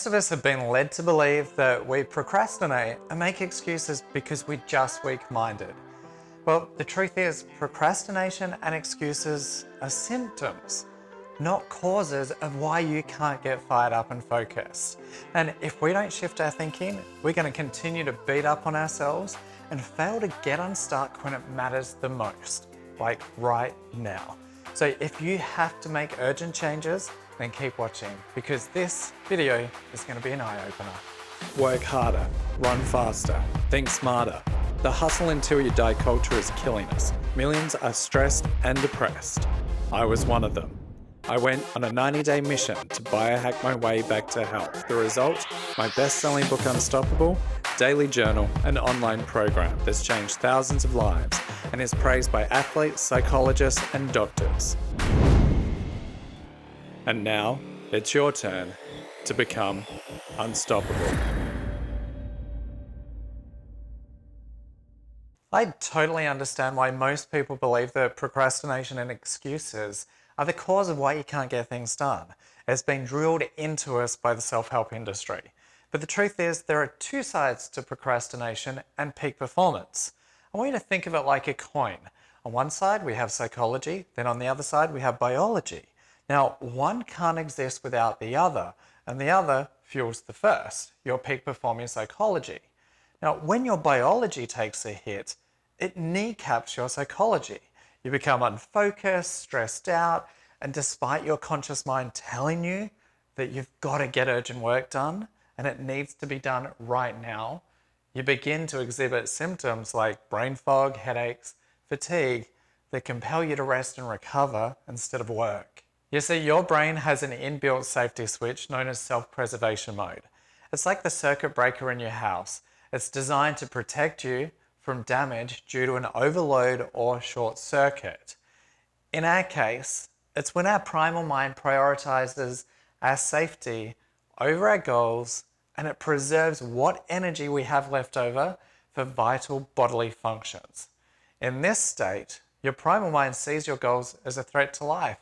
Most of us have been led to believe that we procrastinate and make excuses because we're just weak-minded. Well, the truth is, procrastination and excuses are symptoms, not causes of why you can't get fired up and focused. And if we don't shift our thinking, we're going to continue to beat up on ourselves and fail to get unstuck when it matters the most, like right now. So if you have to make urgent changes, then keep watching, because this video is going to be an eye-opener. Work harder, run faster, think smarter. The hustle until you die culture is killing us. Millions are stressed and depressed. I was one of them. I went on a 90-day mission to biohack my way back to health. The result? My best-selling book Unstoppable, daily journal, and online program that's changed thousands of lives and is praised by athletes, psychologists, and doctors. And now, it's your turn to become unstoppable. I totally understand why most people believe that procrastination and excuses are the cause of why you can't get things done. It's been drilled into us by the self-help industry. But the truth is, there are two sides to procrastination and peak performance. I want you to think of it like a coin. On one side, we have psychology, then on the other side, we have biology. Now, one can't exist without the other, and the other fuels the first, your peak performing psychology. Now, when your biology takes a hit, it kneecaps your psychology. You become unfocused, stressed out, and despite your conscious mind telling you that you've got to get urgent work done, and it needs to be done right now, you begin to exhibit symptoms like brain fog, headaches, fatigue that compel you to rest and recover instead of work. You see, your brain has an inbuilt safety switch known as self-preservation mode. It's like the circuit breaker in your house. It's designed to protect you from damage due to an overload or short circuit. In our case, it's when our primal mind prioritizes our safety over our goals, and it preserves what energy we have left over for vital bodily functions. In this state, your primal mind sees your goals as a threat to life,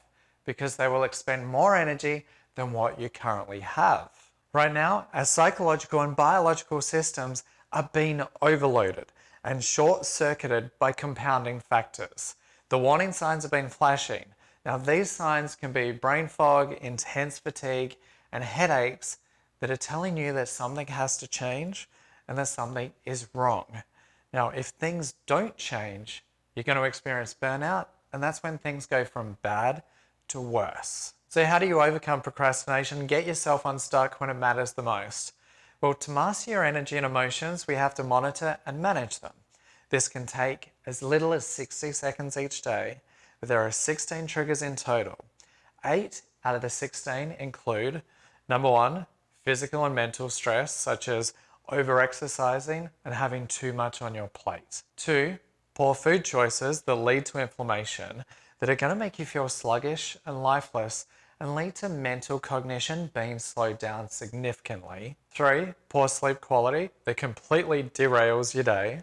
because they will expend more energy than what you currently have. Right now, our psychological and biological systems are being overloaded and short-circuited by compounding factors. The warning signs have been flashing. Now, these signs can be brain fog, intense fatigue, and headaches that are telling you that something has to change and that something is wrong. Now, if things don't change, you're going to experience burnout, and that's when things go from bad to worse. So how do you overcome procrastination and get yourself unstuck when it matters the most? Well, to master your energy and emotions, we have to monitor and manage them. This can take as little as 60 seconds each day, but there are 16 triggers in total. 8 out of the 16 include, number 1, physical and mental stress, such as over-exercising and having too much on your plate. 2, poor food choices that lead to inflammation, that are going to make you feel sluggish and lifeless and lead to mental cognition being slowed down significantly. 3, poor sleep quality that completely derails your day.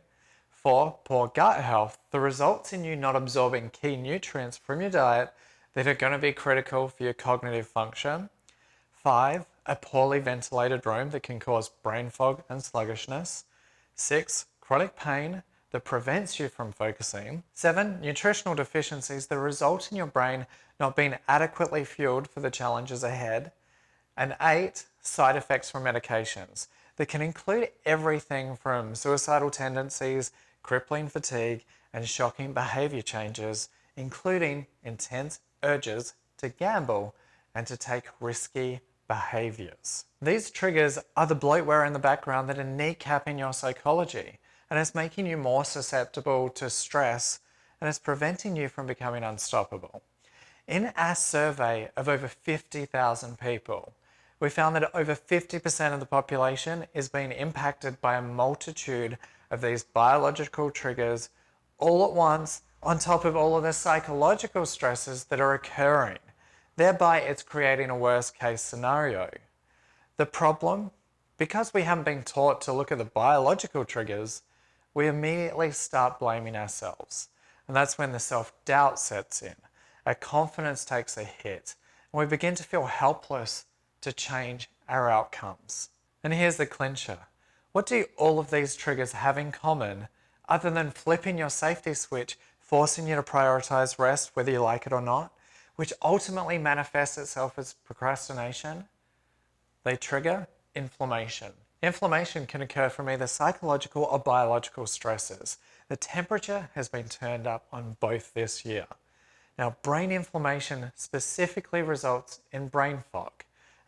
4, poor gut health that results in you not absorbing key nutrients from your diet that are going to be critical for your cognitive function. 5, a poorly ventilated room that can cause brain fog and sluggishness. 6, chronic pain that prevents you from focusing. 7, nutritional deficiencies that result in your brain not being adequately fueled for the challenges ahead. And 8, side effects from medications that can include everything from suicidal tendencies, crippling fatigue, and shocking behavior changes, including intense urges to gamble and to take risky behaviors. These triggers are the bloatware in the background that are kneecapping your psychology, and it's making you more susceptible to stress, and it's preventing you from becoming unstoppable. In our survey of over 50,000 people, we found that over 50% of the population is being impacted by a multitude of these biological triggers all at once, on top of all of the psychological stresses that are occurring. Thereby, it's creating a worst case scenario. The problem, because we haven't been taught to look at the biological triggers, we immediately start blaming ourselves. And that's when the self-doubt sets in. Our confidence takes a hit, and we begin to feel helpless to change our outcomes. And here's the clincher. What do all of these triggers have in common other than flipping your safety switch, forcing you to prioritize rest whether you like it or not, which ultimately manifests itself as procrastination? They trigger inflammation. Inflammation can occur from either psychological or biological stresses. The temperature has been turned up on both this year. Now, brain inflammation specifically results in brain fog,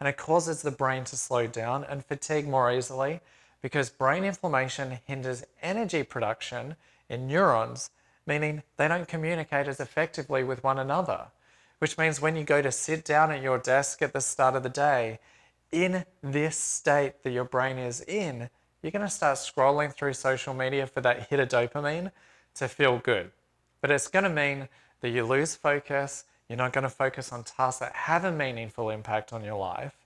and it causes the brain to slow down and fatigue more easily because brain inflammation hinders energy production in neurons, meaning they don't communicate as effectively with one another, which means when you go to sit down at your desk at the start of the day, in this state that your brain is in, you're going to start scrolling through social media for that hit of dopamine to feel good. But it's going to mean that you lose focus, you're not going to focus on tasks that have a meaningful impact on your life,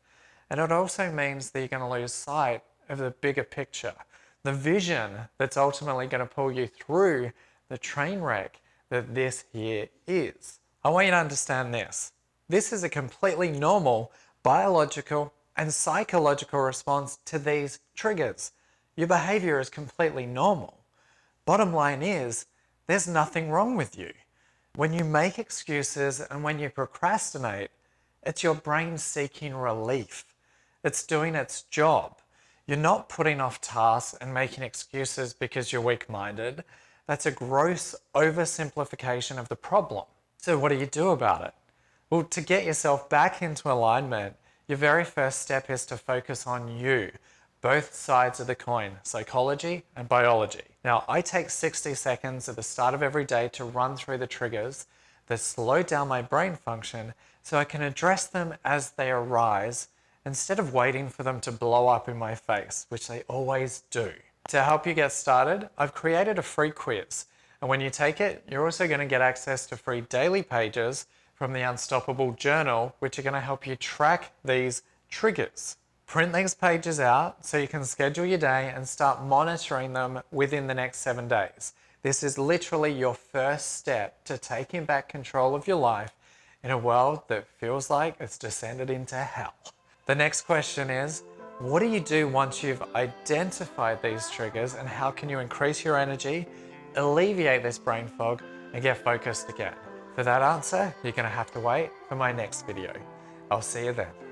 and it also means that you're going to lose sight of the bigger picture, the vision that's ultimately going to pull you through the train wreck that this here is. I want you to understand this. This is a completely normal biological and psychological response to these triggers. Your behavior is completely normal. Bottom line is, there's nothing wrong with you. When you make excuses and when you procrastinate, it's your brain seeking relief. It's doing its job. You're not putting off tasks and making excuses because you're weak-minded. That's a gross oversimplification of the problem. So what do you do about it? Well, to get yourself back into alignment, your very first step is to focus on you, both sides of the coin, psychology and biology. Now, I take 60 seconds at the start of every day to run through the triggers that slow down my brain function so I can address them as they arise instead of waiting for them to blow up in my face, which they always do. To help you get started, I've created a free quiz. And when you take it, you're also going to get access to free daily pages from the Unstoppable Journal, which are going to help you track these triggers. Print these pages out so you can schedule your day and start monitoring them within the next 7 days. This is literally your first step to taking back control of your life in a world that feels like it's descended into hell. The next question is, what do you do once you've identified these triggers, and how can you increase your energy, alleviate this brain fog, and get focused again? For that answer, you're going to have to wait for my next video. I'll see you then.